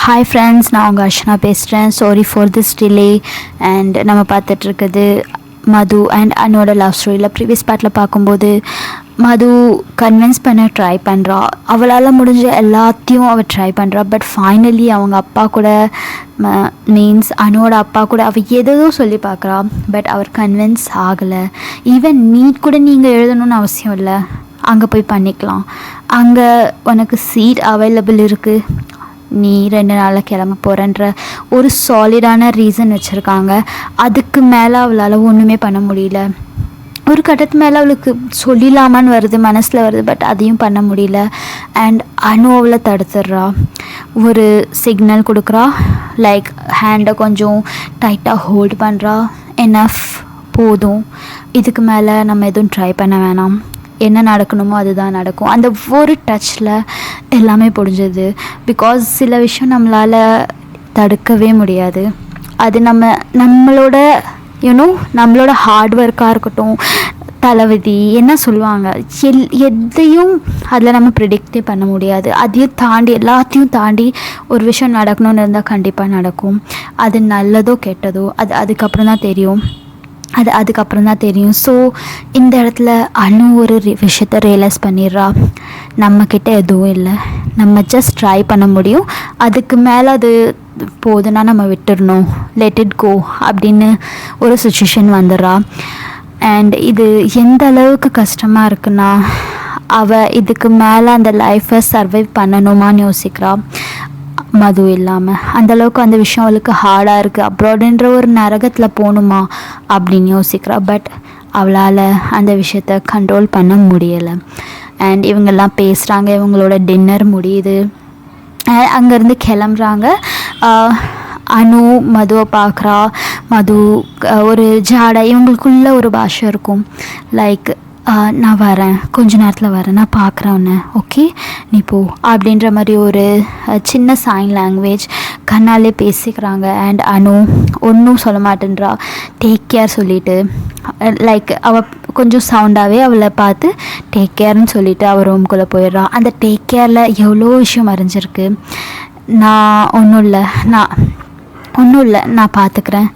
Hi friends, நான் உங்கள் அர்ச்சனா பேசுகிறேன். Sorry for this delay. And நம்ம பார்த்துட்ருக்குது மது அண்ட் அன்னோட லவ் ஸ்டோரியில். ப்ரீவியஸ் பார்ட்டில் பார்க்கும்போது மது கன்வின்ஸ் பண்ண ட்ரை பண்ணுறா. அவளால் முடிஞ்ச எல்லாத்தையும் அவள் ட்ரை பண்ணுறா. பட் ஃபைனலி அவங்க அப்பா கூட மீன்ஸ் அன்னோட அப்பா கூட அவள் எதோ சொல்லி பார்க்குறா. பட் அவர் கன்வின்ஸ் ஆகலை. ஈவன் நீட் கூட நீங்கள் எழுதணும்னு அவசியம் இல்லை, அங்கே போய் பண்ணிக்கலாம், அங்கே உனக்கு சீட் அவைலபிள் இருக்குது, நீ 2 நாளில் கிளம்ப போகிறன்ற ஒரு சாலிடான ரீசன் வச்சுருக்காங்க. அதுக்கு மேலே அவளால் ஒன்றுமே பண்ண முடியல. ஒரு கட்டத்து மேலே அவளுக்கு சொல்லிடலாமான்னு வருது, மனசில் வருது, பட் அதையும் பண்ண முடியல. அண்ட் அனு அவளை தடுத்துடுறா. ஒரு சிக்னல் கொடுக்குறா, லைக் ஹேண்டை கொஞ்சம் டைட்டாக ஹோல்ட் பண்ணுறா. எனஃப், போதும், இதுக்கு மேலே நம்ம எதுவும் ட்ரை பண்ண வேணாம், என்ன நடக்கணுமோ அதுதான் நடக்கும். அந்த ஒரு டச்சில் எல்லாமே புரிஞ்சுது. பிகாஸ் சில விஷயம் நம்மளால் தடுக்கவே முடியாது. அது நம்மளோட நம்மளோட ஹார்ட் ஒர்க்காக இருக்கட்டும், தலைவிதி என்ன சொல்லுவாங்க, எதையும் அதில் நம்ம ப்ரிடிக்டே பண்ண முடியாது. அதையும் தாண்டி எல்லாத்தையும் தாண்டி ஒரு விஷயம் நடக்கணும்னு இருந்தால் கண்டிப்பாக நடக்கும். அது நல்லதோ கெட்டதோ அதுக்கப்புறம் தான் தெரியும். அதுக்கப்புறம் தான் தெரியும். ஸோ இந்த இடத்துல அனு ஒரு விஷயத்தை ரியலைஸ் பண்ணிடுறா. நம்மக்கிட்ட எதுவும் இல்லை, நம்ம ஜஸ்ட் ட்ரை பண்ண முடியும், அதுக்கு மேலே அது போதுன்னா நம்ம விட்டுடணும், லெட் இட் கோ அப்படின்னு ஒரு சுச்சுவேஷன் வந்துடுறா. அண்ட் இது எந்த அளவுக்கு கஷ்டமாக இருக்குன்னா, அவள் இதுக்கு மேலே அந்த லைஃப்பை சர்வைவ் பண்ணணுமான்னு யோசிக்கிறா. மது இல்லாமல் அந்தளவுக்கு அந்த விஷயம் அவளுக்கு ஹார்டாக இருக்குது. அப்ராடுன்ற ஒரு நரகத்தில் போகணுமா அப்படின்னு யோசிக்கிறா. பட் அவளால் அந்த விஷயத்தை கண்ட்ரோல் பண்ண முடியலை. அண்ட் இவங்கெல்லாம் பேசுகிறாங்க, இவங்களோட டின்னர் முடியுது, அங்கேருந்து கிளம்புறாங்க. அனு மதுவை பார்க்குறா. மது ஒரு ஜாடை, இவங்களுக்குள்ள ஒரு பாஷை இருக்கும், லைக் நான் வரேன், கொஞ்ச நேரத்தில் வரேன், நான் பார்க்குறேன் உன்னை, ஓகே நீ போ அப்படின்ற மாதிரி ஒரு சின்ன சைன் லாங்குவேஜ் கண்ணாலே பேசிக்கிறாங்க. அண்ட் அனு ஒன்றும் சொல்ல மாட்டேன்றா, டேக் கேர் சொல்லிவிட்டு, லைக் அவள் கொஞ்சம் சவுண்டாகவே அவளை பார்த்து டேக் கேர்னு சொல்லிவிட்டு அவள் ரூம்குள்ளே போயிடுறா. அந்த டேக் கேரில் எவ்வளோ விஷயம் மறைஞ்சிருக்கு. ஒன்றும் இல்லை, நான் பார்த்துக்கிறேன்,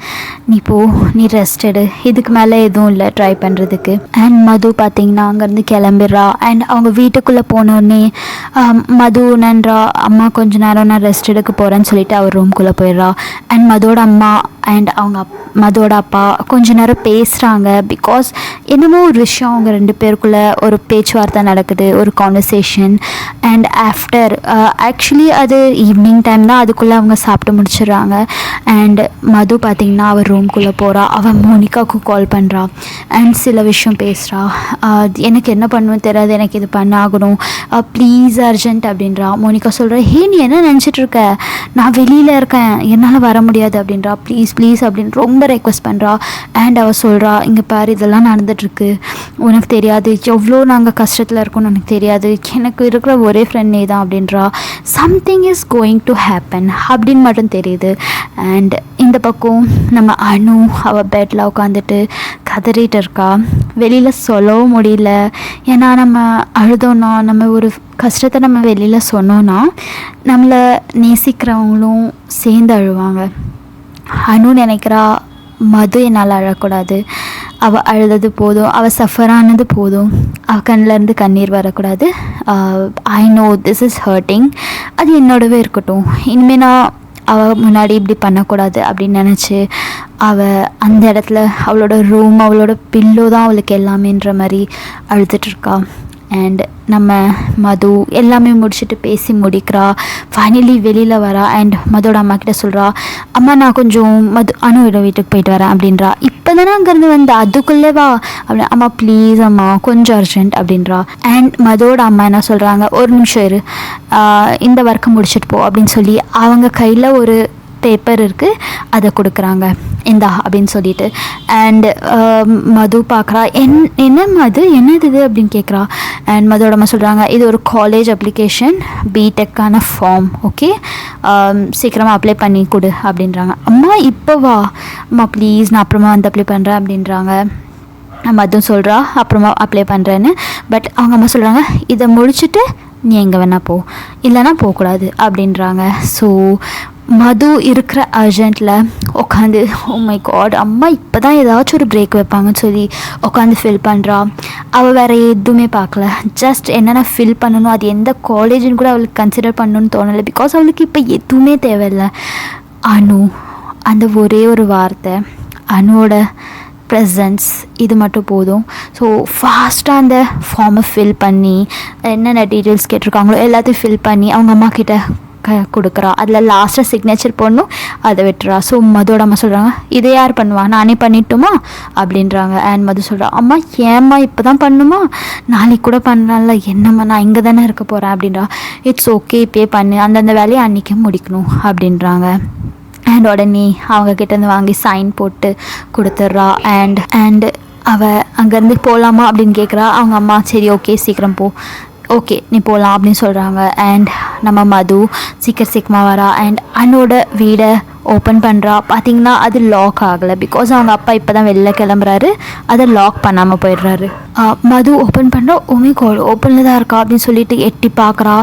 நீ போ, நீ ரெஸ்ட் எடு, இதுக்கு மேலே எதுவும் இல்லை ட்ரை பண்ணுறதுக்கு. அண்ட் மது பார்த்திங்கன்னா அங்கேருந்து கிளம்பிடுறா. அண்ட் அவங்க வீட்டுக்குள்ளே போனோடனே மது நன்றா, அம்மா கொஞ்ச நேரம் நான் ரெஸ்ட் எடுக்க போகிறேன்னு சொல்லிவிட்டு அவர் ரூம்குள்ளே போயிடுறா. அண்ட் மதோட அம்மா அண்ட் மதோட அப்பா கொஞ்ச நேரம் பேசுகிறாங்க. பிகாஸ் என்னமோ ஒரு விஷயம் அவங்க 2 பேருக்குள்ளே ஒரு பேச்சுவார்த்தை நடக்குது, ஒரு கான்வர்சேஷன். அண்ட் ஆஃப்டர் ஆக்சுவலி அது ஈவினிங் டைம் தான், அதுக்குள்ளே அவங்க சாப்பிட்டு முடிச்சிடுறாங்க. அண்ட் மது பார்த்திங்கன்னா அவர் ரூம்குள்ளே போகிறா. அவள் மோனிகாவுக்கு கால் பண்ணுறா. அண்ட் சில விஷயம் பேசுகிறா. எனக்கு என்ன பண்ணுவேன்னு தெரியாது, எனக்கு இது பண்ண ஆகணும், ப்ளீஸ் அர்ஜென்ட் அப்படின்றா. மோனிகா சொல்கிறா, ஹே நீ என்ன நினச்சிட்ருக்க, நான் வெளியில் இருக்கேன், என்னால் வர முடியாது அப்படின்றா. ப்ளீஸ் ப்ளீஸ் அப்படின்னு ரொம்ப ரெக்வஸ்ட் பண்ணுறா. அண்ட் அவள் சொல்கிறா, இங்கே பாரு இதெல்லாம் நடந்துகிட்ருக்கு, உனக்கு தெரியாது எவ்வளோ நாங்கள் கஷ்டத்தில் இருக்கோன்னு எனக்கு தெரியாது, எனக்கு இருக்கிற ஒரே ஃப்ரெண்ட் நீ தான் அப்படின்றா. Something is going to happen அப்படின்னு மட்டும் தெரியுது. அண்ட் இந்த பக்கம் நம்ம அனு அவள் பெட்டில் உட்காந்துட்டு கதறிட்டு இருக்கா. வெளியில் சொல்லவும் முடியல. ஏன்னா நம்ம அழுதோன்னா, நம்ம ஒரு கஷ்டத்தை நம்ம வெளியில் சொன்னோன்னா நம்மளை நேசிக்கிறவங்களும் சேர்ந்து அழுவாங்க. அனு நினைக்கிறா, மது என்னால் அழக்கூடாது, அவள் அழுதது போதும், அவள் சஃபரானது போதும், அவள் கண்ணிலேருந்து கண்ணீர் வரக்கூடாது. I know this is hurting, அது என்னோடவே இருக்கட்டும், இனிமேல் நான் அவள் முன்னாடி இப்படி பண்ணக்கூடாது அப்படின்னு நினச்சி அவள் அந்த இடத்துல அவளோட ரூம், அவளோட பில்லோ தான் அவளுக்கு எல்லாமேன்ற மாதிரி அழுதுட்ருக்கா. அண்ட் நம்ம மது எல்லாமே முடிச்சுட்டு பேசி முடிக்கிறா. ஃபைனலி வெளியில் வரா. அண்ட் மதோட அம்மா கிட்ட சொல்கிறா, அம்மா நான் கொஞ்சம் அனுவோட வீட்டுக்கு போயிட்டு வரேன் அப்படின்றா. இப்போ தானே அங்கேருந்து வந்து அதுக்குள்ளே வா அப்படி. அம்மா ப்ளீஸ் அம்மா கொஞ்சம் அர்ஜென்ட் அப்படின்றா. அண்ட் மதோட அம்மா என்ன சொல்கிறாங்க, ஒரு நிமிஷம் இரு, இந்த ஒர்க்கை முடிச்சுட்டு போ அப்படின்னு சொல்லி அவங்க கையில் ஒரு பேப்பர் இருக்குது, அதை கொடுக்குறாங்க, இந்தா அப்படின்னு சொல்லிட்டு. அண்ட் மது பார்க்குறா, என்ன மது என்னது இது அப்படின்னு கேட்குறா. அண்ட் மதோட அம்மா சொல்கிறாங்க, இது ஒரு காலேஜ் அப்ளிகேஷன், பிடெக்கான ஃபார்ம், ஓகே சீக்கிரமாக அப்ளை பண்ணி கொடு அப்படின்றாங்க. அம்மா இப்போ வா அம்மா ப்ளீஸ், நான் அப்புறமா வந்து அப்ளை பண்ணுறேன் அப்படின்றாங்க. மதும் சொல்கிறா அப்புறமா அப்ளை பண்ணுறேன்னு. பட் அவங்க அம்மா சொல்கிறாங்க, இதை முடிச்சுட்டு நீ எங்கே வேணால் போ, இல்லைன்னா போகக்கூடாது அப்படின்றாங்க. ஸோ மது இருக்கிற அர்ஜென்ட்டில் உட்காந்து ஓ மை காட் அம்மா இப்போ தான் ஏதாச்சும் ஒரு பிரேக் வைப்பாங்கன்னு சொல்லி உட்காந்து ஃபில் பண்ணுறா. அவள் வேறு எதுவுமே பார்க்கல, ஜஸ்ட் என்னென்ன ஃபில் பண்ணணும், அது எந்த காலேஜுன்னு கூட அவளுக்கு கன்சிடர் பண்ணணும்னு தோணலை. பிகாஸ் அவளுக்கு இப்போ எதுவுமே தேவையில்லை. அனு, அந்த ஒரே ஒரு வார்த்தை, அனுவோட ப்ரெசன்ஸ், இது மட்டும் போதும். ஸோ ஃபாஸ்ட்டாக அந்த ஃபார்மை ஃபில் பண்ணி என்னென்ன டீட்டெயில்ஸ் கேட்டிருக்காங்களோ எல்லாத்தையும் ஃபில் பண்ணி அவங்க அம்மா கிட்ட கொடுக்குறா. அதில் லாஸ்ட்டாக சிக்னேச்சர் போடணும், அதை விட்டுறா. ஸோ மதுவோட அம்மா சொல்கிறாங்க, இதை யார் பண்ணுவா, நானே பண்ணிட்டுமா அப்படின்றாங்க. அண்ட் மது சொல்கிறா, அம்மா ஏம்மா இப்போ தான் பண்ணுமா, நாளைக்கு கூட பண்ணலாம்ல, என்னம்மா நான் இங்கே தானே இருக்க போகிறேன் அப்படின்றா. இட்ஸ் ஓகே இப்போயே பண்ணு, அந்தந்த வேலையை அன்றைக்கே முடிக்கணும் அப்படின்றாங்க. அண்ட் உடனே அவங்கக்கிட்டேருந்து வாங்கி சைன் போட்டு கொடுத்துட்றா. அண்ட் அவள் அங்கேருந்து போகலாமா அப்படின்னு கேட்குறா. அவங்க அம்மா சரி ஓகே சீக்கிரம் போ, ஓகே நீ போகலாம் அப்படின்னு சொல்கிறாங்க. அண்ட் நம்ம மது சீக்கிரமாக வரா. அண்ட் அனோட வீடை ஓப்பன் பண்ணுறா. பார்த்திங்கன்னா அது லாக் ஆகலை. பிகாஸ் அவங்க அப்பா இப்போ தான் வெளில கிளம்புறாரு, அதை லாக் பண்ணாமல் போயிடுறாரு. மது ஓப்பன் பண்ணுறா. ஓமே கால் ஓப்பனில் தான் இருக்கா அப்படின்னு சொல்லிட்டு எட்டி பார்க்குறா.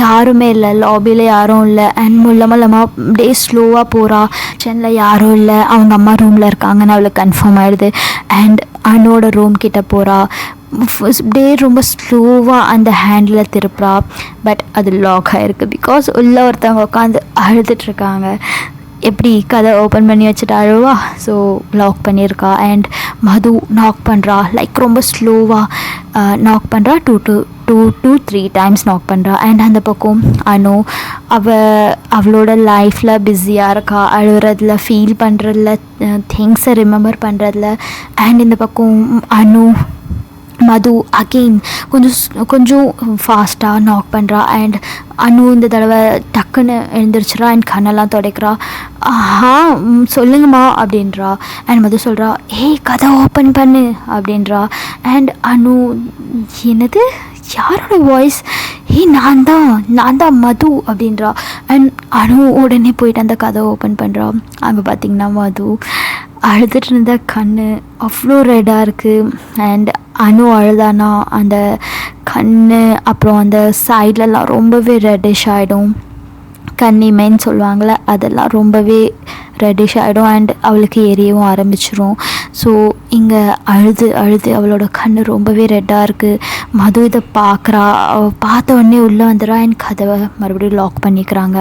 யாருமே இல்லை, லாபியில் யாரும் இல்லை. அண்ட் மூலமாக அப்படியே ஸ்லோவாக போகிறா. கிச்சனில் யாரும் இல்லை, அவங்க அம்மா ரூமில் இருக்காங்கன்னு அவளுக்கு கன்ஃபார்ம் ஆகிடுது. அண்ட் அனோட ரூம் கிட்டே போகிறா. டே ரொம்ப ஸ்லோவாக அந்த ஹேண்டில் திருப்புறா. பட் அது லாக் ஆகிருக்கு. பிகாஸ் உள்ள ஒருத்தவங்க உட்காந்து அழுதுட்ருக்காங்க. எப்படி கதை ஓப்பன் பண்ணி வச்சுட்டு அழுவா, ஸோ லாக் பண்ணியிருக்கா. அண்ட் மது நாக் பண்ணுறா. லைக் ரொம்ப ஸ்லோவாக நாக் பண்ணுறா. டூ 3 டைம்ஸ் நாக் பண்ணுறா. அண்ட் அந்த பக்கம் அனு அவளோட லைஃப்பில் பிஸியாக இருக்கா, அழுகிறதுல, ஃபீல் பண்ணுறதுல, திங்ஸை ரிமெம்பர் பண்ணுறதுல. அண்ட் இந்த பக்கம் அனு மது அகெயின் கொஞ்சம் ஃபாஸ்ட்டாக நாக் பண்ணுறா. அண்ட் அனு இந்த தடவை டக்குன்னு எழுந்திரிச்சிடறா. அண்ட் கண்ணெல்லாம் துடைக்கிறா. சொல்லுங்கம்மா அப்படின்றா. அண்ட் மது சொல்கிறா, ஏய் கதை ஓப்பன் பண்ணு அப்படின்றா. அண்ட் அனு, என்னது யாரோட வாய்ஸ், நான் தான் மது அப்படின்றா. அண்ட் அனு உடனே போயிட்டு அந்த கதை ஓப்பன் பண்ணுறா. அங்கே பார்த்திங்கன்னா மது அழுதுட்டு இருந்த கண் அவ்வளோ ரெட்டாக இருக்குது. அண்ட் அனு அழுதானா அந்த கண் அப்புறம் அந்த சைட்லலாம் ரொம்பவே ரெட்டிஷ் ஆகிடும். கண்ணிமைன்னு சொல்லுவாங்கள்ல, அதெல்லாம் ரொம்பவே ரெட்டிஷ் ஆகிடும். அண்ட் அவளுக்கு எரியவும் ஆரம்பிச்சிரும். ஸோ இங்கே அழுது அவளோட கண் ரொம்பவே ரெட்டாக இருக்குது. மது இதை பார்க்குறா. பார்த்த உடனே உள்ளே வந்துடுறா. அண்ட் கதவை மறுபடியும் லாக் பண்ணிக்கிறாங்க.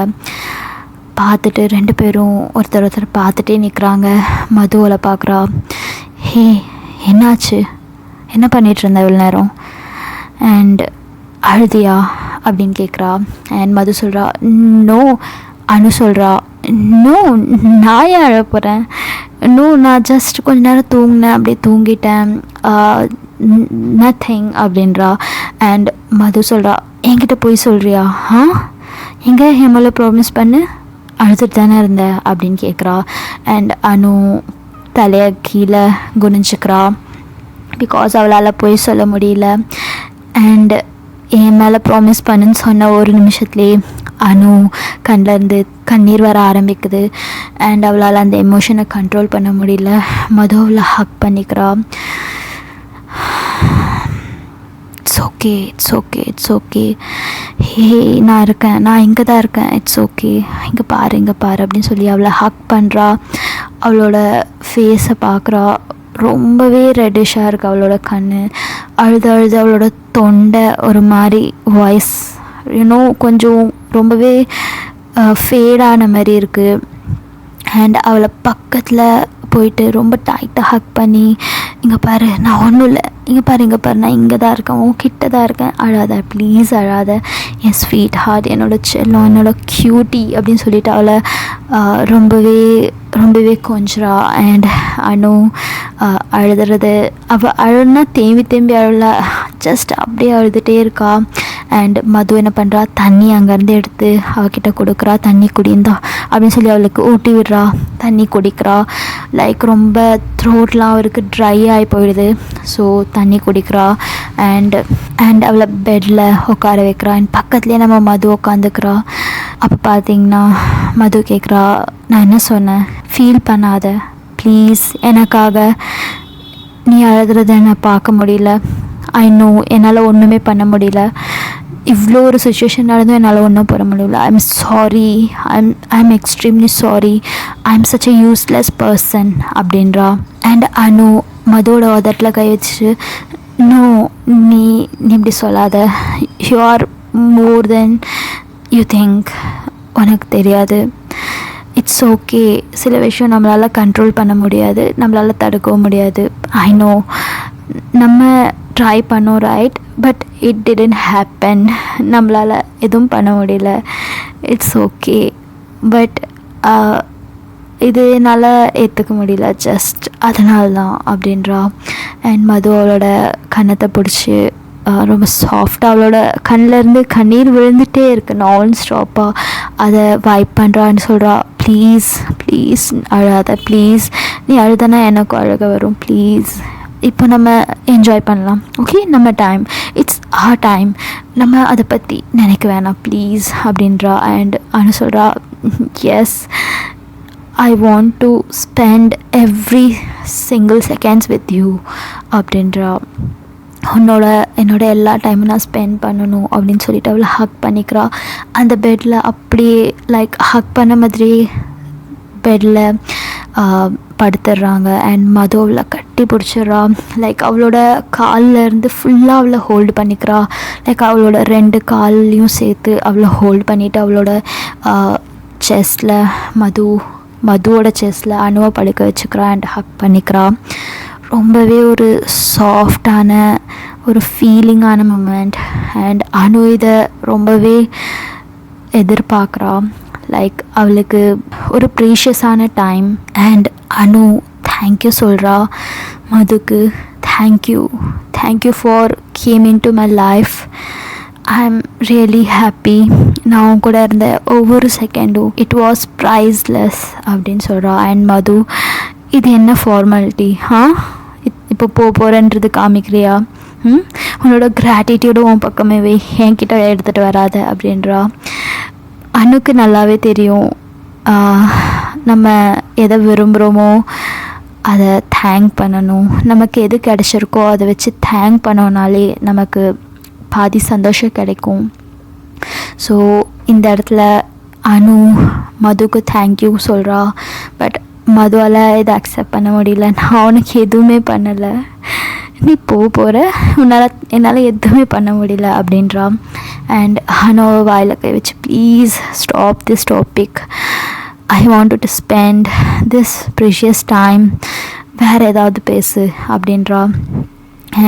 பார்த்துட்டு 2 பேரும் ஒருத்தர் பார்த்துட்டே நிற்கிறாங்க. மது அவளை பார்க்குறா. ஹே என்னாச்சு, என்ன பண்ணிகிட்டு இருந்த இவ்வளோ நேரம், அண்ட் அழுதியா அப்படின்னு கேட்குறா. அண்ட் மது சொல்கிறா, நோ. அனு சொல்கிறா, நோ நான் ஏன் அழ போகிறேன், நோ நான் ஜஸ்ட் கொஞ்ச நேரம் தூங்கினேன், அப்படியே தூங்கிட்டேன், நத்திங் அப்படின்றா. அண்ட் மது சொல்கிறா, என்கிட்ட போய் சொல்கிறியா, எங்கே என் மேலே ப்ராமிஸ் பண்ணு, அழுதுட்டு தானே இருந்த அப்படின்னு கேட்குறா. அண்ட் அனு தலையை கீழே குனிஞ்சிக்கிறா. பிகாஸ் அவளால் போய் சொல்ல முடியல. அண்ட் என் மேலே ப்ராமிஸ் பண்ணுன்னு சொன்ன ஒரு நிமிஷத்துலேயே அனு கண்ணிலேருந்து கண்ணீர் வர ஆரம்பிக்குது. அண்ட் அவளால் அந்த எமோஷனை கண்ட்ரோல் பண்ண முடியல. மது அவளை ஹக் பண்ணிக்கிறா. இட்ஸ் ஓகே ஹே நான் இருக்கேன், நான் இங்கே தான் இருக்கேன், இட்ஸ் ஓகே, இங்கே பாரு அப்படின்னு சொல்லி அவளை ஹக் பண்ணுறா. அவளோட ஃபேஸை பார்க்குறா. ரொம்பவே ரெட்டிஷாக இருக்குது அவளோட கண். அழுது அவளோட தொண்டை ஒரு மாதிரி வாய்ஸ் கொஞ்சம் ரொம்பவே ஃபேடான மாதிரி இருக்குது. அண்ட் அவளை பக்கத்தில் போயிட்டு ரொம்ப டைட்டாக ஹக் பண்ணி, இங்கே பாரு நான் ஒன்றும் இல்லை, இங்கே பாரு நான் இங்கே தான் இருக்கேன், உன் கிட்ட தான் இருக்கேன், அழாத ப்ளீஸ் அழாத, என் ஸ்வீட் ஹார்ட், என்னோட செல்லம், என்னோட க்யூட்டி அப்படின்னு சொல்லிட்டு அவளை ரொம்பவே கொஞ்சிறா. அண்ட் அனு அழுதுறது, அவள் அழுனா தேம்பி அழல, ஜஸ்ட் அப்படியே அழுதுகிட்டே இருக்கா. அண்ட் மது என்ன பண்ணுறா, தண்ணி அங்கேருந்து எடுத்து அவகிட்ட கொடுக்குறா. தண்ணி குடிந்தா அப்படின்னு சொல்லி அவளுக்கு ஊட்டி விடுறா. தண்ணி குடிக்கிறா. லைக் ரொம்ப த்ரோட்லாம் அவருக்கு ட்ரை ஆகி போயிடுது. ஸோ தண்ணி குடிக்கிறா. அண்ட் அவளை பெட்டில் உட்கார வைக்கிறா. அண்ட் பக்கத்துலேயே நம்ம மது உட்காந்துக்கிறா. அப்போ பார்த்திங்கன்னா மது கேட்குறா, நான் என்ன சொன்னேன், ஃபீல் பண்ணாத ப்ளீஸ், எனக்காக நீ அழுதுறத என்னை பார்க்க முடியல, ஐ நோ என்னால் ஒன்றுமே பண்ண முடியல, இவ்வளோ ஒரு சுச்சுவேஷன் நடந்தும் என்னால் ஒன்றும் போட முடியல. I am sorry, I am extremely sorry, I am such a useless person அப்படின்றா. அண்ட் அனு மதுவோட உதட்டில் கை வச்சு, நோ, நீ இப்படி சொல்லாத, you are more then you think, உனக்கு தெரியாது, இட்ஸ் ஓகே, சில விஷயம் நம்மளால் கண்ட்ரோல் பண்ண முடியாது, நம்மளால் தடுக்கவும் முடியாது. ஐ நோ, நம்ம ட்ரை பண்ணோம் right, but it didn't happen, நம்மளால் எதுவும் பண்ண முடியல, இட்ஸ் ஓகே, பட் இது என்னால் ஏற்றுக்க முடியல, ஜஸ்ட் அதனால தான் அப்படின்றா. அண்ட் மது அவளோட கன்னத்தை பிடிச்சி ரொம்ப சாஃப்டாக அவளோட கண்ணிலேருந்து கண்ணீர் விழுந்துகிட்டே இருக்கு நான் ஸ்டாப்பாக, அதை வைப் பண்ணுறான்னு சொல்கிறா. ப்ளீஸ் ப்ளீஸ் அழாத, ப்ளீஸ், நீ அழுதானா எனக்கும் அழுக வரும், ப்ளீஸ், இப்போ நம்ம என்ஜாய் பண்ணலாம், ஓகே, நம்ம டைம், இட்ஸ் ஆர் டைம், நம்ம அதை பற்றி நினைக்க வேணாம் ப்ளீஸ் அப்படின்றா. அண்ட் அனு சொல்கிறா, yes, I want to spend every single seconds with you அப்படின்றா. என்னோட எல்லா டைமும் நான் ஸ்பெண்ட் பண்ணணும் அப்படின்னு சொல்லிட்டு அவளை ஹக் பண்ணிக்கிறா. அந்த பெட்டில் அப்படியே லைக் ஹக் பண்ண மாதிரி பெட்டில் படுத்துடுறாங்க. அண்ட் மது அவளை கட்டி பிடிச்சிட்றா. லைக் அவளோட கால்லேருந்து ஃபுல்லாக அவளை ஹோல்டு பண்ணிக்கிறா. லைக் அவளோட 2 கால்லையும் சேர்த்து அவளை ஹோல்டு பண்ணிவிட்டு அவளோட செஸ்டில் மதுவோட செஸ்டில் அணுவை படுக்க வச்சுக்கிறா அண்ட் ஹக் பண்ணிக்கிறா. ரொம்பவே ஒரு சாஃப்டான ஒரு ஃபீலிங்கான மூமெண்ட். அண்ட் அனு இதை ரொம்பவே எதிர்பார்க்குறா. லைக் அவளுக்கு ஒரு ப்ரீஷியஸான டைம். அண்ட் அனு தேங்க்யூ சொல்கிறா மதுக்கு. Thank you for came into my life. I am really happy. நான் கூட இருந்த ஒவ்வொரு செகண்டும் இட் வாஸ் ப்ரைஸ்லெஸ் அப்படின்னு சொல்கிறா. அண்ட் மது, இது என்ன ஃபார்மாலிட்டி? இப்போ போகிறேன்றது காமிக்கிறியா? உன்னோட கிராட்டிடியூடும் உன் பக்கமே வை, என்கிட்ட எடுத்துகிட்டு வராத அப்படின்றா. அனுக்கு நல்லாவே தெரியும் நம்ம எதை விரும்புகிறோமோ அதை தேங்க் பண்ணணும். நமக்கு எது கிடச்சிருக்கோ அதை வச்சு தேங்க் பண்ணோனாலே நமக்கு பாதி சந்தோஷம் கிடைக்கும். ஸோ இந்த இடத்துல அனு மதுக்கு தேங்க்யூ சொல்கிறா. பட் மதுவால் இதை அக்செப்ட் பண்ண முடியல. நான் உனக்கு எதுவுமே பண்ணலை, நீ போகிற, என்னால் எதுவுமே பண்ண முடியல அப்படின்றா. அண்ட் அனு வாயில் கை வச்சு, please stop this topic, I want to spend this precious time, வேறு ஏதாவது பேசு அப்படின்றா.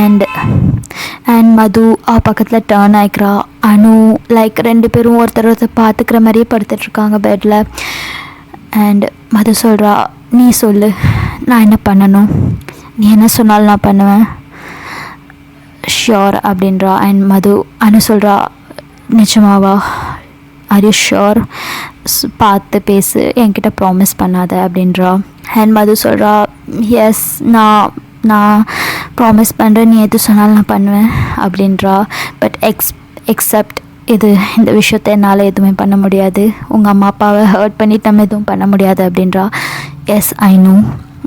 அண்ட் மது பக்கத்தில் டர்ன் ஆகிக்கிறா. அனு லைக் 2 பேரும் ஒருத்தர் பார்த்துக்கிற மாதிரியே படுத்துட்ருக்காங்க பெட்டில். அண்ட் மது சொல்கிறா, நீ சொல்லு, நான் என்ன பண்ணணும்? நீ என்ன சொன்னாலும் நான் பண்ணுவேன், ஷியோர் அப்படின்றா. அண்ட் அனு சொல்கிறா, நிஜமாவா? Are you sure? பார்த்து பேசு, என்கிட்ட ப்ராமிஸ் பண்ணாத அப்படின்றா. அண்ட் மது சொல்கிறா, எஸ், நான் ப்ராமிஸ் பண்ணுறேன், நீ எது சொன்னாலும் நான் பண்ணுவேன் அப்படின்றா. பட் எக்ஸப்ட் இந்த விஷயத்தை என்னால் எதுவுமே பண்ண முடியாது, உங்கள் அம்மா அப்பாவை ஹர்ட் பண்ணிட்டு நம்ம எதுவும் பண்ண முடியாது அப்படின்றா. எஸ், ஐ நோ,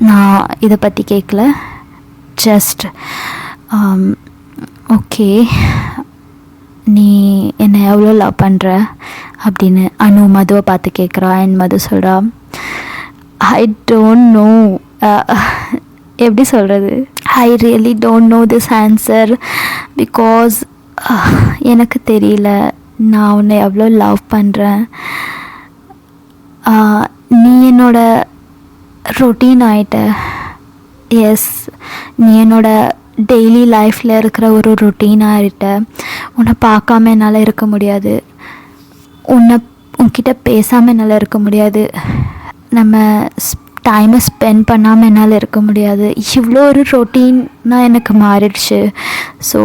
நான் இதை பற்றி கேட்கல, ஜஸ்ட் ஓகே, நீ என்னை எவ்வளோ லவ் பண்ணுற அப்படின்னு அனு மதுவை பார்த்து கேட்குறா. அண்ட் மது சொல்கிறா, ஐ டோன்ட் நோ, எப்படி சொல்கிறது, I really don't know this answer because எனக்கு தெரியல, நான் உன்னை எவ்வளோ லவ் பண்ணுறேன், நீ என்னோட ரொட்டீன் ஆகிட்ட. எஸ், நீ என்னோட டெய்லி லைஃப்பில் இருக்கிற ஒரு ரொட்டீனாக இருட்ட. உன்னை பார்க்காம என்னால் இருக்க முடியாது, உன்கிட்ட பேசாமல் என்னால் இருக்க முடியாது, நம்ம டைமை ஸ்பெண்ட் பண்ணாமல் என்னால் இருக்க முடியாது. இவ்வளோ ஒரு ரொட்டீனாக எனக்கு மாறிடுச்சு. So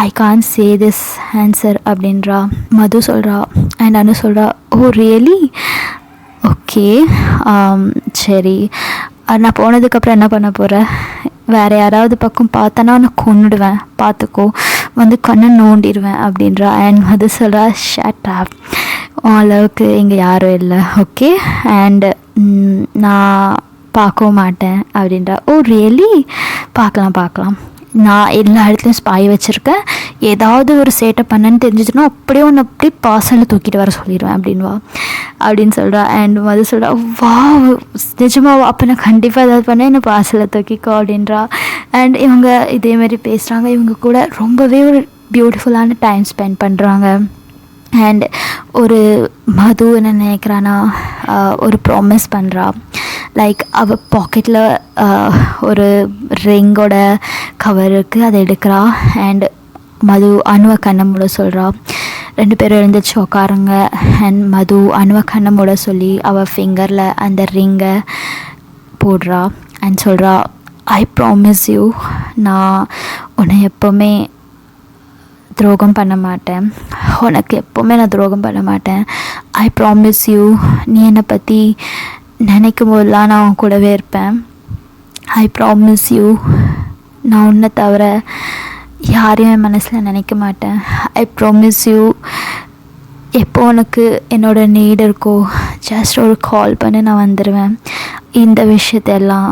I can't say this answer அப்படின்றா. மது சொல்கிறா. அண்ட் அனு சொல்கிறா, ஓ ரியலி, ஓகே, சரி, நான் போனதுக்கப்புறம் என்ன பண்ண போகிறேன்? வேறு யாராவது பக்கம் பார்த்தனா நான் கொன்னுடுவேன், பார்த்துக்கோ, வந்து கண்ணை நோண்டிடுவேன் அப்படின்றா. அண்ட் மது சொல்கிறா, ஷட் அப், அளவுக்கு இங்கே யாரும் இல்லை, ஓகே, அண்ட் நான் பார்க்கவும் மாட்டேன் அப்படின்றா. ஓ ரியலி, பார்க்கலாம், நான் எல்லா இடத்துலையும் ஸ்பாய் வச்சுருக்கேன், ஏதாவது ஒரு சேட்டை பண்ணேன்னு தெரிஞ்சிச்சுன்னா அப்படியே ஒன்று அப்படியே பார்சலில் தூக்கிட்டு வர சொல்லிடுவேன் அப்படின்வா அப்படின்னு சொல்கிறா. அண்ட் மது சொல்கிறா, வா நிஜமாவா, அப்போ நான் கண்டிப்பாக ஏதாவது பண்ணேன், என்ன பார்சலில் தூக்கிக்கோ அப்படின்றா. அண்ட் இவங்க இதேமாரி பேசுகிறாங்க. இவங்க கூட ரொம்பவே ஒரு பியூட்டிஃபுல்லான டைம் ஸ்பெண்ட் பண்ணுறாங்க. அண்ட் ஒரு மது என்ன நினைக்கிறான்னா, ஒரு ப்ராமிஸ் பண்ணுறா. லைக் அவள் பாக்கெட்டில் ஒரு ரிங்கோட கவர் இருக்குது, அதை எடுக்கிறா. அண்ட் மது அணுவை கண்ணை மூட சொல்கிறா. 2 பேரும் எழுந்திரிச்சு உட்காருங்க. அண்ட் மது அணுவை கண்ணை மூட சொல்லி அவள் ஃபிங்கரில் அந்த ரிங்கை போடுறா. அண்ட் சொல்கிறா, ஐ ப்ராமிஸ் யூ, நான் உன்னை எப்போவுமே துரோகம் பண்ண மாட்டேன், உனக்கு எப்போவுமே நான் துரோகம் பண்ண மாட்டேன். ஐ ப்ராமிஸ் யூ, நீ என்னை பற்றி நினைக்கும் போதெல்லாம் நான் உன் கூடவே இருப்பேன். ஐ ப்ராமிஸ் யூ, நான் உன்னை தவிர யாரையும் என் மனசில் நினைக்க மாட்டேன். ஐ ப்ராமிஸ் யூ, எப்போ உனக்கு என்னோடய நீட் இருக்கோ ஜஸ்ட் ஒரு கால் பண்ணி நான் வந்துடுவேன். இந்த விஷயத்தெல்லாம்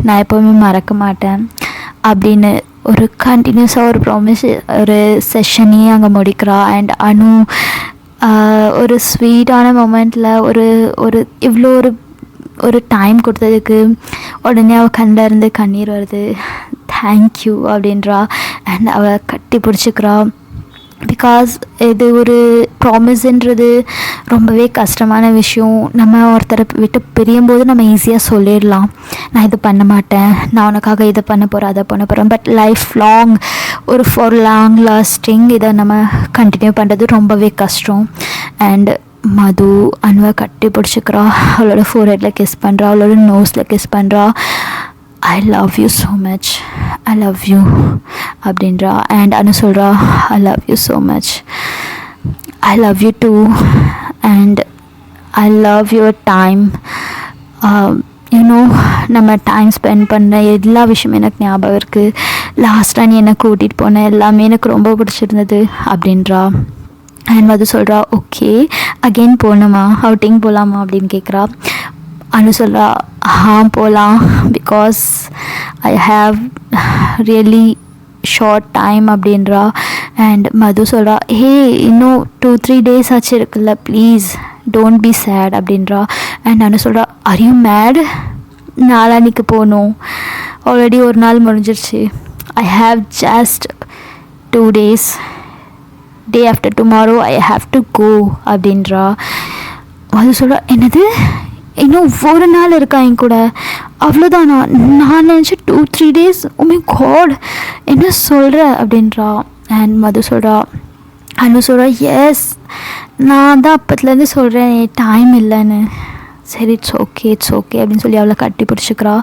நான் எப்போவுமே மறக்க மாட்டேன் அப்படின்னு ஒரு கண்டினியூஸாக ஒரு ப்ராமிஸ் ஒரு செஷனையே அங்கே முடிக்கிறா. அண்ட் அனு ஒரு ஸ்வீட்டான மொமெண்ட்டில் ஒரு இவ்வளோ ஒரு டைம் கொடுத்ததுக்கு உடனே அவள் கண்ணில் இருந்து கண்ணீர் வருது. தேங்க்யூ அப்படின்றா. அண்ட் அவள் கட்டி பிடிச்சிக்கிறா. பிகாஸ் இது ஒரு ப்ராமிஸ்ன்றது ரொம்பவே கஷ்டமான விஷயம். நம்ம ஒருத்தரை விட்டு பிரியும்போது நம்ம ஈஸியாக சொல்லிடலாம், நான் இது பண்ண மாட்டேன், நான் உனக்காக இதை பண்ண போகிறேன், அதை பண்ண போகிறேன். But life long for long lasting இதை நம்ம கண்டினியூ பண்ணுறது ரொம்பவே கஷ்டம். அண்ட் மது அணுவை கட்டி பிடிச்சிக்கிறா. அவளோட ஃபோர்ஹெட்டில் கிஸ் பண்ணுறா, அவளோட நோஸில் கிஸ் பண்ணுறா. I love you so much, I love you அப்படின்றா. அண்ட் அனு சொல்கிறா, I love you so much, I love you too, and I love your time. You know நம்ம டைம் ஸ்பெண்ட் பண்ண எல்லா விஷயமும் எனக்கு ஞாபகம் இருக்குது. லாஸ்ட்டாக நீ என்னை கூட்டிகிட்டு போன எல்லாமே எனக்கு ரொம்ப பிடிச்சிருந்தது அப்படின்றா. அண்ட் மது சொல்கிறா, ஓகே அகெயின் போகணுமா, அவுட்டிங் போகலாமா அப்படின்னு கேட்குறா. அனு சொல்கிறா, போகலாம், because I have really short time அப்படின்றா. அண்ட் மது சொல்கிறா, ஹே இன்னும் 2-3 days ஆச்சு இருக்குல்ல, ப்ளீஸ் டோன்ட் பி சேட் அப்படின்றா. அண்ட் அனு சொல்கிறா, ஆர் யூ மேட், நாளான்னைக்கு போகணும், ஆல்ரெடி ஒரு நாள் முடிஞ்சிருச்சு, I have just 2 days, day after tomorrow I have to go அப்படின்றா. அது சொல்கிறா, என்னது இன்னும் ஒரு நாள் இருக்கா என் கூட, அவ்வளோதானா, நான் நினச்சேன் 2-3 days, ஓ மை காட் என்ன சொல்கிற அப்படின்றா. அண்ட் மது சொல்கிறா, அனு சொல்கிறா, எஸ் நான் தான் அப்பத்துலேருந்து சொல்கிறேன் டைம் இல்லைன்னு. சரி இட்ஸ் ஓகே அப்படின்னு சொல்லி அவளை கட்டி பிடிச்சிக்கிறா.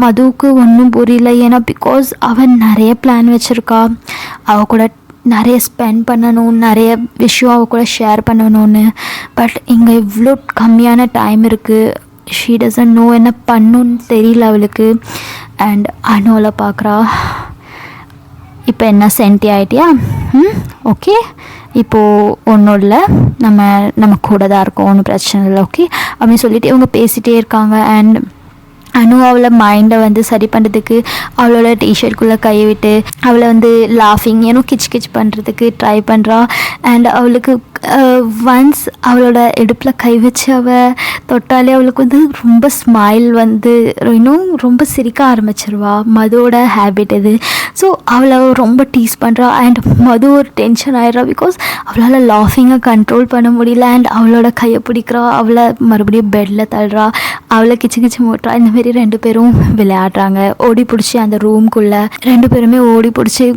மதுவுக்கு ஒன்றும் புரியல, ஏன்னா பிகாஸ் அவன் நிறைய பிளான் வச்சுருக்கா, அவள் கூட நிறைய ஸ்பெண்ட் பண்ணணும், நிறைய விஷயம் அவள் கூட ஷேர் பண்ணணும்னு. பட் இங்கே இவ்வளோ கம்மியான டைம் இருக்குது. ஷீ டசன்ட் நோ என்ன பண்ணுன்னு தெரியல அவளுக்கு. அண்ட் அனுவில் பார்க்குறா, இப்போ என்ன சென்டி ஆகிட்டியா, ஓகே இப்போது ஒன்றும் இல்லை, நம்ம கூட தான் இருக்கோம், ஒன்றும் பிரச்சனை இல்லை, ஓகே அப்படின்னு சொல்லிட்டு இவங்க பேசிகிட்டே இருக்காங்க. அண்ட் அனு அவளை மைண்டை சரி பண்ணுறதுக்கு அவளோட டிஷர்ட்குள்ளே கையை விட்டு அவளை லாஃபிங் கிச் பண்ணுறதுக்கு ட்ரை பண்ணுறா. அண்ட் அவளுக்கு ஒன்ஸ் அவளோட இடுப்பில் கை வச்சு அவள் தொட்டாலே அவளுக்கு ரொம்ப ஸ்மைல் இன்னும் ரொம்ப சிரிக்க ஆரம்பிச்சிருவா. மதுவோட ஹேபிட் இது. ஸோ அவளை ரொம்ப டீஸ் பண்ணுறா. அண்ட் மது ஒரு டென்ஷன் ஆகிடுறா, பிகாஸ் அவளால் லாஃபிங்கை கண்ட்ரோல் பண்ண முடியல. அண்ட் அவளோட கையை பிடிக்கிறா, அவளை மறுபடியும் பெட்டில் தள்ளுறா, அவளை கிச்சு மூட்டுறா. இந்தமாரி 2 பேரும் விளையாடுறாங்க. ஓடி பிடிச்சி அந்த ரூம்குள்ளே 2 பேருமே ஓடி பிடிச்சி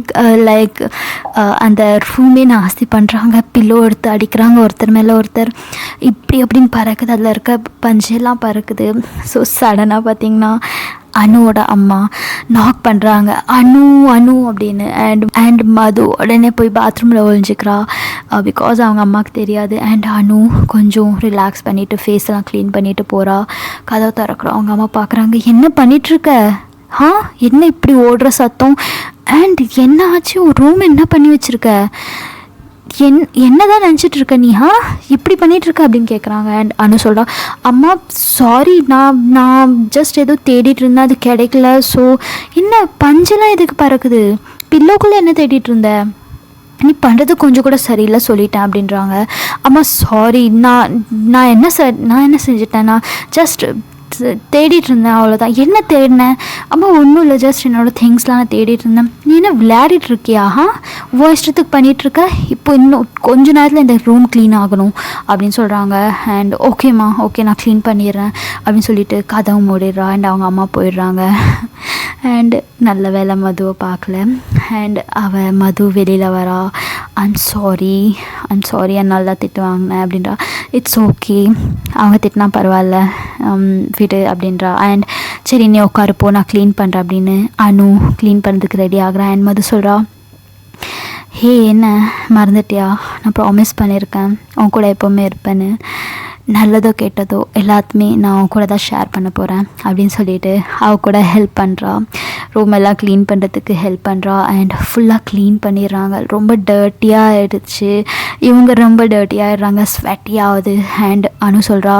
லைக் அந்த ரூமே நாஸ்தி பண்ணுறாங்க. பில்லோ எடுத்து அடிக்கிறாங்க ஒருத்தர் மேலே ஒருத்தர், இப்படி அப்படின்னு பறக்குது, அதில் இருக்க பஞ்செல்லாம் பறக்குது. ஸோ சடனாக பார்த்திங்கன்னா அனுவோட அம்மா நாக் பண்ணுறாங்க, அனு அப்படின்னு. அண்ட் மது உடனே போய் பாத்ரூமில் ஒழிஞ்சிக்கிறா, பிகாஸ் அவங்க அம்மாவுக்கு தெரியாது. அண்ட் அனு கொஞ்சம் ரிலாக்ஸ் பண்ணிவிட்டு ஃபேஸ்லாம் க்ளீன் பண்ணிவிட்டு போகிறா. கதவை திறக்கிறோம், அவங்க அம்மா பார்க்குறாங்க, என்ன பண்ணிகிட்ருக்க, என்ன இப்படி ஓடுற சத்தம், அண்ட் என்ன ஆச்சு, ஒரு ரூம் என்ன பண்ணி வச்சுருக்க, என்னதான் நினச்சிட்ருக்க நீ, இப்படி பண்ணிகிட்ருக்க அப்படின்னு கேட்குறாங்க. அண்ட் அனு சொல்கிறா, அம்மா சாரி, நான் ஜஸ்ட் ஏதோ தேடிட்டு இருந்தேன், அது கிடைக்கல. ஸோ என்ன பஞ்செல்லாம் எதுக்கு பறக்குது, பில்லோக்குள்ளே என்ன தேடிட்டு இருந்த, நீ பண்ணுறது கொஞ்சம் கூட சரியில்லை சொல்லிட்டேன் அப்படின்றாங்க. அம்மா சாரி, நான் என்ன செஞ்சிட்டேன், நான் ஜஸ்ட் தேடிட்டு இருந்தேன் அவ்வளோதான். என்ன தேடினேன் அம்மா, ஒன்றும் இல்லை, ஜஸ்ட் என்னோடய திங்ஸ்லாம் நான் தேடிட்டு இருந்தேன். நீ என்ன விளையாடிட்டு இருக்கியா, உன் இஷ்டத்துக்கு பண்ணிகிட்ருக்க, இப்போ இன்னும் கொஞ்ச நேரத்தில் இந்த ரூம் க்ளீன் ஆகணும் அப்படின்னு சொல்கிறாங்க. அண்ட் ஓகேம்மா, ஓகே நான் க்ளீன் பண்ணிடுறேன் அப்படின்னு சொல்லிட்டு கதவு மூடிடுறா. அண்ட் அவங்க அம்மா போயிடுறாங்க. அண்ட் நல்ல வேலை மதுவை பார்க்கல. அண்ட் அவள் மது வெளியில் வரா. ஐம் சாரி என்னால் தான் திட்டு வாங்கினேன் அப்படின்றா. இட்ஸ் ஓகே, அவங்க திட்டினா பரவாயில்ல, விடு அப்படின்றா. அண்ட் சரி நீ உட்காருப்போ, நான் க்ளீன் பண்ணுறேன் அப்படின்னு அனு க்ளீன் பண்ணுறதுக்கு ரெடி ஆகுறேன். அண்ட் மது சொல்கிறா, ஹே என்ன மறந்துட்டியா, நான் ப்ராமிஸ் பண்ணியிருக்கேன் உன் கூட எப்போவுமே இருப்பேன்னு, நல்லதோ கெட்டதோ எல்லாத்துமே நான் அவன் கூட தான் ஷேர் பண்ண போகிறேன் அப்படின்னு சொல்லிட்டு அவ கூட ஹெல்ப் பண்ணுறா. ரூம் எல்லாம் க்ளீன் பண்ணுறதுக்கு ஹெல்ப் பண்ணுறா. அண்ட் ஃபுல்லாக க்ளீன் பண்ணிடுறாங்க. ரொம்ப டர்ட்டியாக ஆகிடுச்சு, இவங்க ரொம்ப டர்ட்டியாகிடுறாங்க, ஸ்வெட்டி ஆகுது. அண்ட் அனு சொல்கிறா,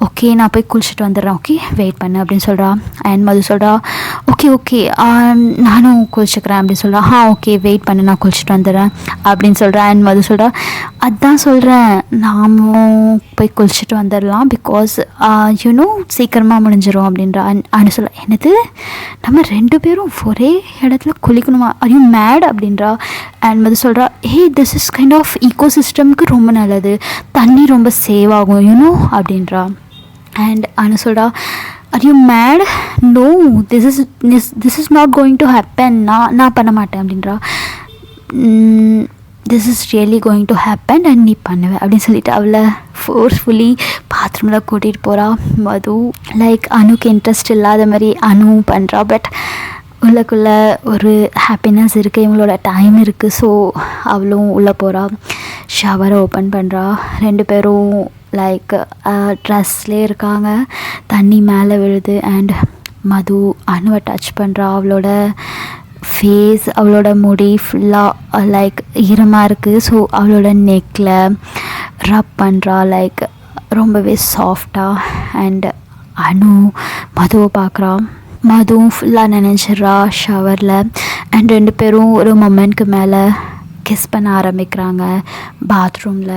ஓகே நான் போய் குளிச்சுட்டு வந்துடுறேன், ஓகே வெயிட் பண்ணு அப்படின்னு சொல்கிறா. அண்ட் மது சொல்கிறா, ஓகே நானும் குளிச்சுக்கிறேன் அப்படின்னு சொல்கிறா. ஓகே வெயிட் பண்ணு, நான் குளிச்சுட்டு வந்துடுறேன் அப்படின்னு சொல்கிறேன். அண்ட் மது சொல்கிறா, அதான் சொல்கிறேன் நாமும் போய் குளிச்சுட்டு வந்துடலாம், பிகாஸ் யூனோ சீக்கிரமாக முடிஞ்சிடும் அப்படின்றா. அனு சொல்ல, என்னது நம்ம 2 பேரும் ஒரே இடத்துல குளிக்கணுமா, ஐயோ மேட் அப்படின்றா. அண்ட் மது சொல்கிறா, திஸ் இஸ் கைண்ட் ஆஃப் ஈகோ சிஸ்டம்க்கு ரொம்ப நல்லது, தண்ணி ரொம்ப சேவ் ஆகும் யூனோ அப்படின்றா. அண்ட் அனு சொல்கிறா, are you mad, no this is not going to happen, நான் பண்ண மாட்டேன் அப்படின்றா. This is really going to happen and நீ பண்ணுவேன் அப்படின்னு சொல்லிட்டு அவளை ஃபோர்ஸ்ஃபுல்லி பாத்ரூமில் கூட்டிகிட்டு போகிறா. மது லைக் அனுக்கு இன்ட்ரெஸ்ட் இல்லாத மாதிரி அனு பண்ணுறா. பட் உள்ளக்குள்ளே ஒரு ஹாப்பினஸ் இருக்குது, இவங்களோட டைம் இருக்குது. ஸோ அவளும் உள்ளே போகிறா. ஷவரை ஓப்பன் பண்ணுறா. 2 பேரும் லைக் ட்ரெஸ்லேயே இருக்காங்க, தண்ணி மேலே விழுது. அண்ட் மது அனுவை டச் பண்ணுறா. அவளோட ஃபேஸ், அவளோட முடி ஃபுல்லாக லைக் ஈரமாக இருக்குது. ஸோ அவளோட நெக்கில் ரப் பண்ணுறா, லைக் ரொம்பவே சாஃப்டாக. அண்ட் அனு மதுவை பார்க்குறா. மதுவும் ஃபுல்லாக நினைச்சிட்றா ஷவரில். அண்ட் 2 பேரும் ஒரு மொமெண்ட்க்கு மேலே கிஸ் பண்ண ஆரம்பிக்கிறாங்க பாத்ரூமில்.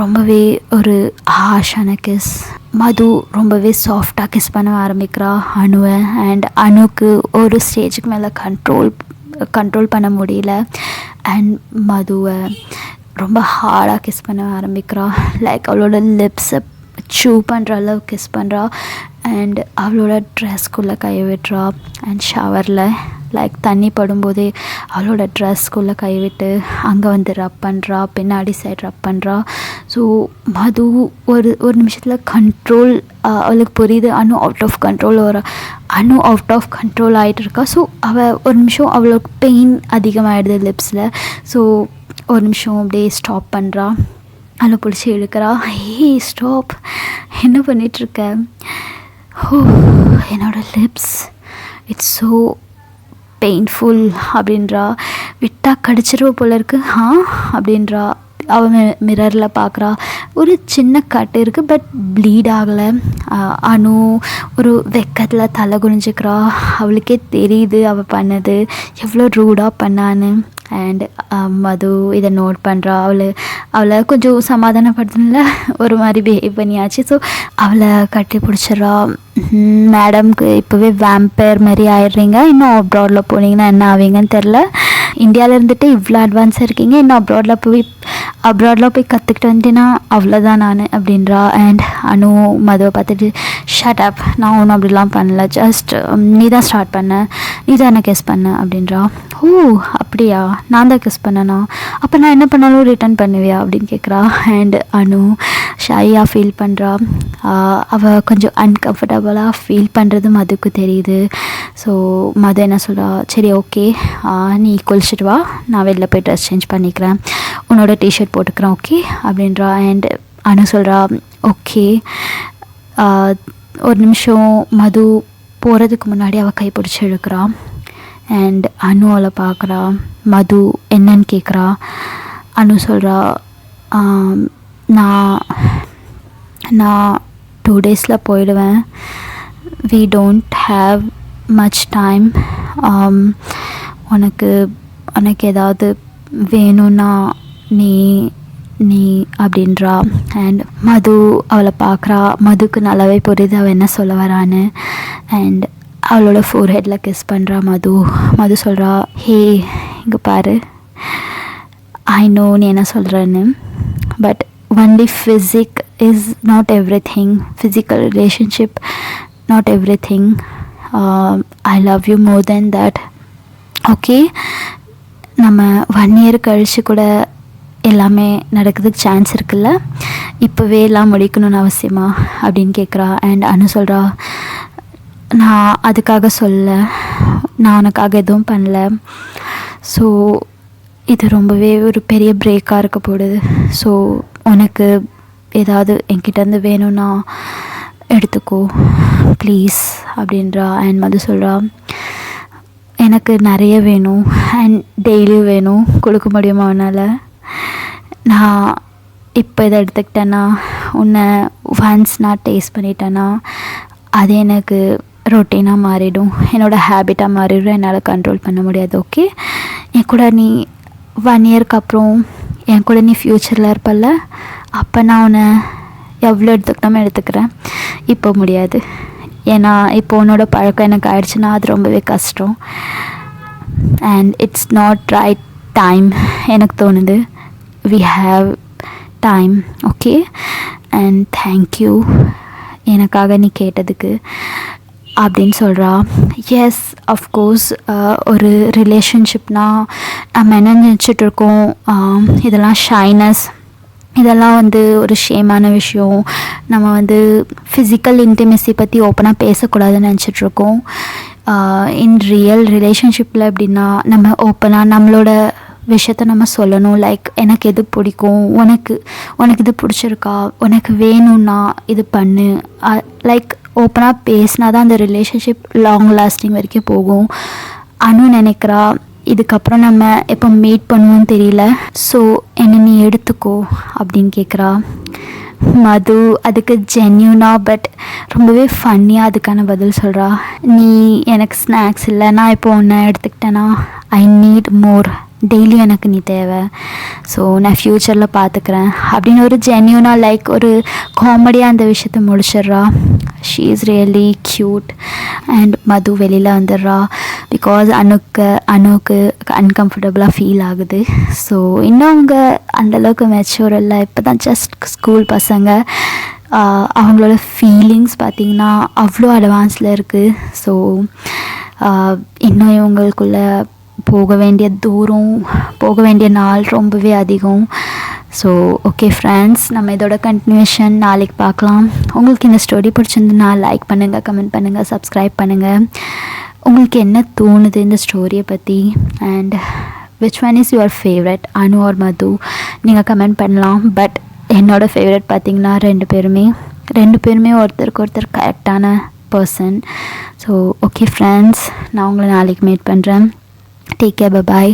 ரொம்பவே ஒரு ஹாஷான கிஸ். மது ரொம்பவே சாஃப்டாக கிஸ் பண்ண ஆரம்பிக்கிறா அனுவை. அண்ட் அனுக்கு ஒரு ஸ்டேஜுக்கு மேலே கண்ட்ரோல் பண்ண முடியல. அண்ட் மதுவை ரொம்ப ஹார்டாக கிஸ் பண்ண ஆரம்பிக்கிறா. லைக் அவளோட லிப்ஸை சூ பண்ணுற அளவு கிஸ் பண்ணுறா. அண்ட் அவளோட ட்ரெஸ்க்குள்ளே கை விட்டுறா. அண்ட் ஷவரில் லைக் தண்ணி படும்போதே அவளோட ட்ரெஸ்க்குள்ளே கை விட்டு அங்கே வந்து ரப் பண்ணுறா, பின்னாடி சைட் ரப் பண்ணுறா. ஸோ மது ஒரு நிமிஷத்தில் கண்ட்ரோல், அவளுக்கு புரியுது அனு அவுட் ஆஃப் கண்ட்ரோல் ஆகிட்டு இருக்கா. ஸோ அவள் ஒரு நிமிஷம் அவளுக்கு பெயின் அதிகமாகிடுது லிப்ஸில். ஸோ ஒரு நிமிஷம் அப்படியே ஸ்டாப் பண்ணுறா. அவளை பிடிச்சி இழுக்கிறா. ஸ்டாப், என்ன பண்ணிகிட்ருக்க, என்னோட லிப்ஸ் இட்ஸ் ஸோ பெயின்ஃபுல் அப்படின்றா. விட்டால் கடிச்சிருவ போல இருக்கு அப்படின்றா. அவன் மிரரில் பார்க்குறா. ஒரு சின்ன கட்டு இருக்குது, பட் ப்ளீட் ஆகலை. அனு ஒரு வெக்கத்தில் தலை குனிஞ்சிக்கிறா. அவளுக்கே தெரியுது அவள் பண்ணது எவ்வளோ ரூடாக பண்ணான்னு. அண்ட் மது இதை நோட் பண்ணுறா. அவளை கொஞ்சம் சமாதானப்படுத்தின ஒரு மாதிரி பிஹேவ் பண்ணியாச்சு. ஸோ அவளை கட்டி பிடிச்சிட்றா. மேடம்க்கு இப்போவே வேம்பயர் மாதிரி ஆயிடுறீங்க, இன்னும் அப்ராடில் போனீங்கன்னா என்ன ஆவீங்கன்னு தெரில, இந்தியாவில் இருந்துட்டு இவ்வளோ அட்வான்ஸாக இருக்கீங்க, இன்னும் அப்ராடில் போய் கற்றுக்கிட்டு வந்துட்டேன்னா அவ்வளோதான் நான் அப்படின்றா. அண்ட் அனு மதுவை பார்த்துட்டு, ஷட் அப், நான் ஒன்றும் அப்படிலாம் பண்ணல, ஜஸ்ட் நீ தான் ஸ்டார்ட் பண்ண, நீ தான் என்ன கெஸ் பண்ண அப்படின்றா. அப்படியா, நான் தான் கெஸ் பண்ணனா, அப்போ நான் என்ன பண்ணாலும் ரிட்டர்ன் பண்ணுவியா அப்படின்னு கேட்குறா. அண்ட் அனு ஷையாக ஃபீல் பண்ணுறா. அவள் கொஞ்சம் அன்கம்ஃபர்டபுளாக ஃபீல் பண்ணுறது மதுக்கு தெரியுது. ஸோ மது என்ன சொல்கிறா, சரி ஓகே நீ குளிச்சுட்டு வா, நான் வெளில போய் ட்ரெஸ் சேஞ்ச் பண்ணிக்கிறேன், உன்னோட டிஷர்ட் போட்டுக்கிறேன் ஓகே அப்படின்றா. அண்ட் அனு சொல்கிறா ஓகே. ஒரு நிமிஷம் மது போகிறதுக்கு முன்னாடி அவள் கைப்பிடிச்சி இழுக்கிறா. அண்ட் அனு அவளை பார்க்குறா. மது என்னன்னு கேட்குறா. அனு சொல்கிறா, நான் 2 டேஸில் போயிடுவேன், we don't have much time, உனக்கு உனக்கு ஏதாவது வேணும்னா நீ நீ அப்படின்றா. அண்ட் மது அவளை பார்க்குறா. மதுக்கு நல்லாவே புரியுது அவள் என்ன சொல்ல வரான்னு. அண்ட் அவளோட ஃபோர்ஹெட்டில் கிஸ் பண்ணுறா மது. மது சொல்கிறா, ஹே இங்கே பாரு, ஐ நோ நீ என்ன சொல்கிறேன்னு, but only physique is not every thing, physical relationship not every thing. I love you more then that. Okay, நம்ம 1 year கழித்து கூட எல்லாமே நடக்கிறதுக்கு சான்ஸ் இருக்குல்ல, இப்போவே எல்லாம் முடிக்கணும்னு அவசியமா அப்படின்னு கேட்குறா. அண்ட் அனு சொல்கிறா, நான் அதுக்காக சொல்ல, நான் உனக்காக எதுவும் பண்ணல. ஸோ இது ரொம்பவே ஒரு பெரிய பிரேக்காக இருக்க போடுது. ஸோ உனக்கு ஏதாவது என்கிட்டேருந்து வேணும்னா எடுத்துக்கோ ப்ளீஸ் அப்படின்றா. அண்ட் மது சொல்கிறா, எனக்கு நிறைய வேணும் அண்ட் டெய்லியும் வேணும், கொடுக்க முடியுமா அவனால்? நான் இப்போ இதை எடுத்துக்கிட்டேன்னா, உன்னை ஒன்ஸ் நான் டேஸ்ட் பண்ணிட்டேன்னா அது எனக்கு ரொட்டீனாக மாறிடும், என்னோடய ஹேபிட்டாக மாறிடும், என்னால் கண்ட்ரோல் பண்ண முடியாது. ஓகே, என் கூட நீ 1 yearக்கு அப்புறம் என் கூட நீ ஃப்யூச்சரில் இருப்பல்ல, அப்போ நான் உன்னை எவ்வளோ எடுத்துக்கிட்டோமோ எடுத்துக்கிறேன். இப்போ முடியாது, ஏன்னா இப்போ உன்னோட பழக்கம் எனக்கு ஆயிடுச்சுன்னா அது ரொம்பவே கஷ்டம். And it's not right time எனக்கு தோணுது. we have time. Okay, and thank you எனக்காக நீ கேட்டதுக்கு அப்படின்னு சொல்கிறா. எஸ், அஃப்கோர்ஸ், ஒரு ரிலேஷன்ஷிப்னால் நம்ம என்ன நினச்சிட்ருக்கோம், இதெல்லாம் ஷைனஸ், இதெல்லாம் வந்து ஒரு ஷேமான விஷயம், நம்ம வந்து ஃபிசிக்கல் இன்டிமெசி பற்றி ஓப்பனாக பேசக்கூடாதுன்னு நினச்சிட்ருக்கோம். இன் ரியல் ரிலேஷன்ஷிப்பில் எப்படின்னா, நம்ம ஓப்பனாக நம்மளோட விஷயத்த நம்ம சொல்லணும். லைக், எனக்கு எது பிடிக்கும், உனக்கு இது பிடிச்சிருக்கா, உனக்கு வேணும்னா இது பண்ணு. லைக் ஓப்பனாக பேசினா தான் அந்த ரிலேஷன்ஷிப் லாங் லாஸ்டிங் வரைக்கும் போகும். அனு நினைக்கிறா, இதுக்கப்புறம் நம்ம எப்போ மீட் பண்ணுவோன்னு தெரியல, ஸோ என்னை நீ எடுத்துக்கோ அப்படின்னு கேட்குறா. மது அதுக்கு ஜென்யூனாக பட் ரொம்பவே ஃபன்னியாக அதுக்கான பதில் சொல்கிறா. நீ எனக்கு ஸ்நாக்ஸ் இல்லை, நான் இப்போ ஒன்று எடுத்துக்கிட்டேன்னா ஐ நீட் மோர், டெய்லி எனக்கு நீ தேவை, ஸோ நான் ஃப்யூச்சரில் பார்த்துக்கிறேன் அப்படின்னு ஒரு ஜென்யூனாக லைக் ஒரு காமெடியாக அந்த விஷயத்த முடிச்சிட்றா. She is really cute. And Madhu வெளியில் வந்துடுறா. பிகாஸ் அணுக்கு அன்கம்ஃபர்டபுளாக ஃபீல் ஆகுது. ஸோ இன்னும் அவங்க அந்தளவுக்கு மெச்சூர் இல்லை, இப்போ தான் ஜஸ்ட் ஸ்கூல் பசங்க. அவங்களோட ஃபீலிங்ஸ் பார்த்திங்கன்னா அவ்வளோ அட்வான்ஸில் இருக்குது. ஸோ இன்னும் இவங்களுக்குள்ளே போக வேண்டிய தூரம், போக வேண்டிய நாள் ரொம்பவே அதிகம். ஸோ ஓகே ஃப்ரெண்ட்ஸ், நம்ம இதோட கண்டினியூஷன் நாளைக்கு பார்க்கலாம். உங்களுக்கு இந்த ஸ்டோரி பிடிச்சிருந்துன்னா லைக் பண்ணுங்கள், கமெண்ட் பண்ணுங்கள், சப்ஸ்கிரைப் பண்ணுங்கள். உங்களுக்கு என்ன தோணுது இந்த ஸ்டோரியை பற்றி, and which one is your favourite, Anu or Madhu, நீங்கள் கமெண்ட் பண்ணலாம். பட் என்னோடய ஃபேவரட் பார்த்திங்கன்னா ரெண்டு பேருமே ஒருத்தருக்கு ஒருத்தர் கரெக்டான பர்சன். ஸோ ஓகே ஃப்ரெண்ட்ஸ், நான் உங்களை நாளைக்கு மீட் பண்ணுறேன். Take care, bye-bye.